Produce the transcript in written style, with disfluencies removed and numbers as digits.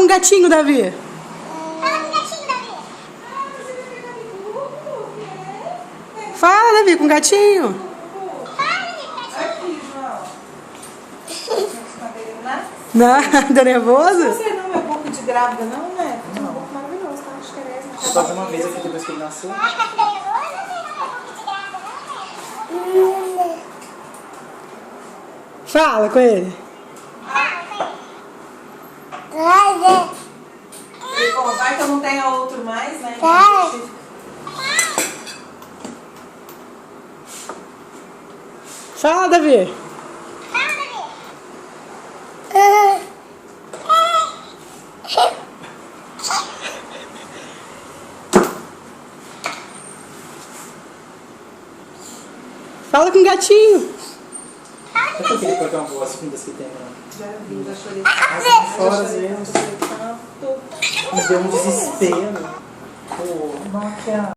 com o gatinho, Davi. Fala, Davi, com o gatinho. Aqui, João. Não, tá nervoso? Você não é boca de grávida, não, né? É um pouco maravilhoso, tá? Acho que é mesmo. Só de uma vez aqui depois que ele nasceu. Fala com ele. Bom, vai que eu não tenha outro mais, né? Fala, Davi. Fala com o gatinho. Eu tô querendo colocar uma voz fundas que tem, né? Já vi, já chorei. Fora às vezes. Tanto. Me deu um desespero. Pô, não quero.